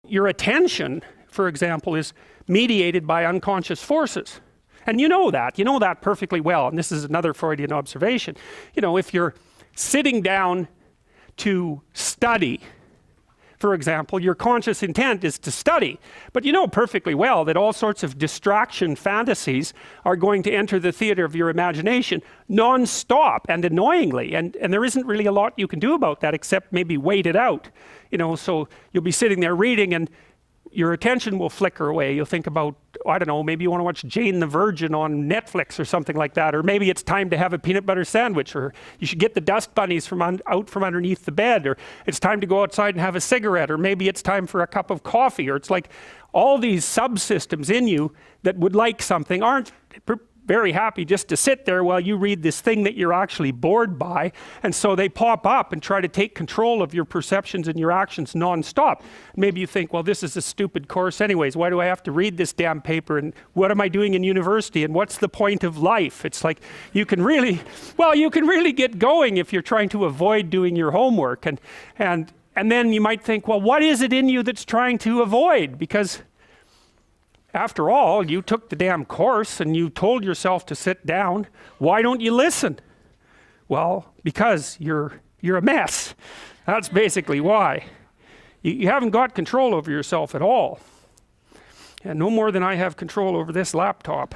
your attention, for example, is mediated by unconscious forces. And you know that perfectly well. And this is another Freudian observation. You know, if you're sitting down to study, for example, your conscious intent is to study, but you know perfectly well that all sorts of distraction fantasies are going to enter the theater of your imagination non-stop and annoyingly, and there isn't really a lot you can do about that except maybe wait it out. You know, so you'll be sitting there reading and your attention will flicker away. You'll think about, I don't know, maybe you want to watch Jane the Virgin on Netflix or something like that, or maybe it's time to have a peanut butter sandwich, or you should get the dust bunnies out from underneath the bed, or it's time to go outside and have a cigarette, or maybe it's time for a cup of coffee, or it's like all these subsystems in you that would like something aren't very happy just to sit there while you read this thing that you're actually bored by, and so they pop up and try to take control of your perceptions and your actions non-stop. Maybe you think, well, this is a stupid course anyways, why do I have to read this damn paper, and what am I doing in university, and what's the point of life? It's like you can really get going if you're trying to avoid doing your homework, and then you might think, well, what is it in you that's trying to avoid? Because after all, you took the damn course and you told yourself to sit down. Why don't you listen? Well, because you're a mess. That's basically why. You haven't got control over yourself at all. And no more than I have control over this laptop.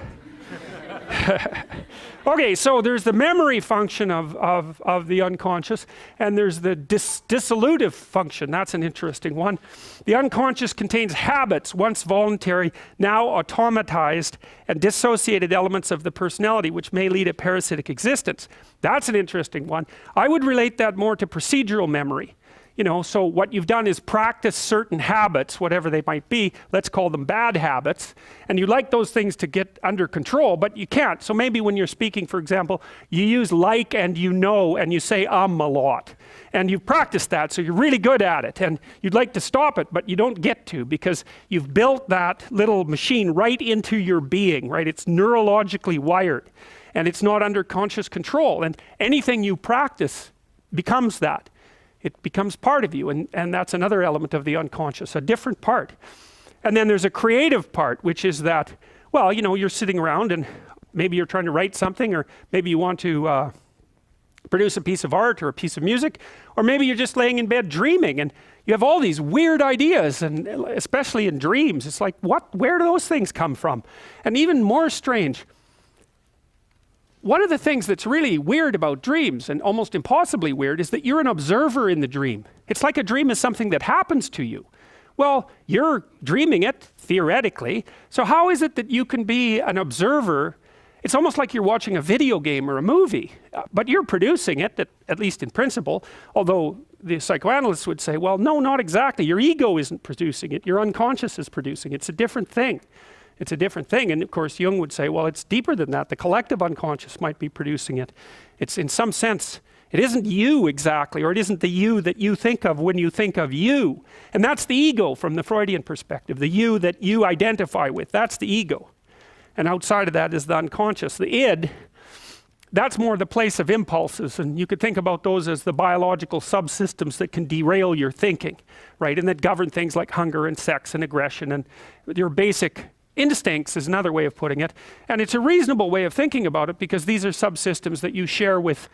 Okay, so there's the memory function of the unconscious, and there's the dissolutive function. That's an interesting one. The unconscious contains habits, once voluntary, now automatized, and dissociated elements of the personality, which may lead a parasitic existence. That's an interesting one. I would relate that more to procedural memory. You know, so what you've done is practice certain habits, whatever they might be, let's call them bad habits, and you like those things to get under control, but you can't. So maybe when you're speaking, for example, you use like and you know, and you say a lot, and you've practiced that, so you're really good at it, and you'd like to stop it, but you don't get to, because you've built that little machine right into your being, right? It's neurologically wired, and it's not under conscious control, and anything you practice becomes that. It becomes part of you, and that's another element of the unconscious, a different part. And then there's a creative part, which is that, well, you know, you're sitting around and maybe you're trying to write something, or maybe you want to produce a piece of art or a piece of music, or maybe you're just laying in bed dreaming and you have all these weird ideas, and especially in dreams, it's like, where do those things come from? And even more strange, one of the things that's really weird about dreams, and almost impossibly weird, is that you're an observer in the dream. It's like a dream is something that happens to you. Well, you're dreaming it, theoretically, so how is it that you can be an observer? It's almost like you're watching a video game or a movie, but you're producing it, at least in principle, although the psychoanalysts would say, well, no, not exactly. Your ego isn't producing it, your unconscious is producing it. It's a different thing. It's a different thing, and of course Jung would say, well, it's deeper than that. The collective unconscious might be producing it. It's, in some sense, it isn't you exactly, or it isn't the you that you think of when you think of you. And that's the ego from the Freudian perspective, the you that you identify with. That's the ego. And outside of that is the unconscious. The id, that's more the place of impulses, and you could think about those as the biological subsystems that can derail your thinking, right? And that govern things like hunger and sex and aggression and your basic instincts is another way of putting it. And it's a reasonable way of thinking about it, because these are subsystems that you share with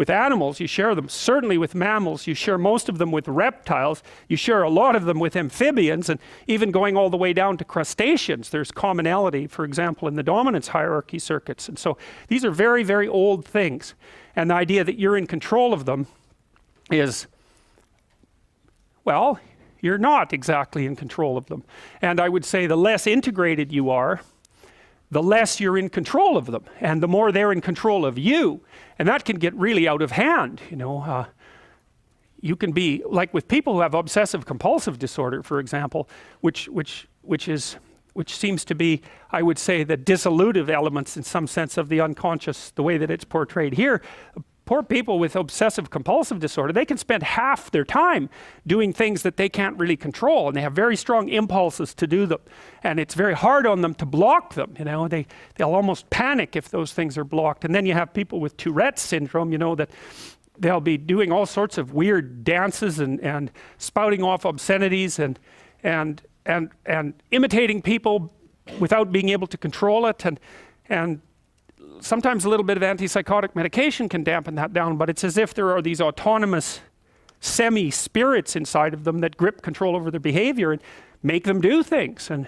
animals. You share them certainly with mammals. You share most of them with reptiles. You share a lot of them with amphibians, and even going all the way down to crustaceans. There's commonality, for example, in the dominance hierarchy circuits. And so these are very, very old things. And the idea that you're in control of them is, well, you're not exactly in control of them. And I would say the less integrated you are, the less you're in control of them, and the more they're in control of you. And that can get really out of hand, you know. You can be, like with people who have obsessive compulsive disorder, for example, which seems to be, I would say, the dissolutive elements in some sense of the unconscious, the way that it's portrayed here. Poor people with obsessive compulsive disorder, they can spend half their time doing things that they can't really control, and they have very strong impulses to do them, and it's very hard on them to block them. You know, they'll almost panic if those things are blocked. And then you have people with Tourette's syndrome, you know, that they'll be doing all sorts of weird dances and spouting off obscenities, and and imitating people without being able to control it, and sometimes a little bit of antipsychotic medication can dampen that down, but it's as if there are these autonomous semi-spirits inside of them that grip control over their behavior and make them do things. And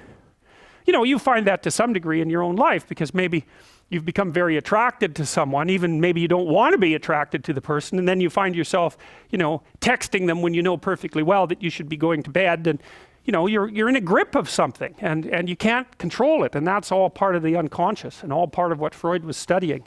you know, you find that to some degree in your own life, because maybe you've become very attracted to someone, even maybe you don't want to be attracted to the person, and then you find yourself, you know, texting them when you know perfectly well that you should be going to bed, and you know, you're in a grip of something, and you can't control it, and that's all part of the unconscious and all part of what Freud was studying.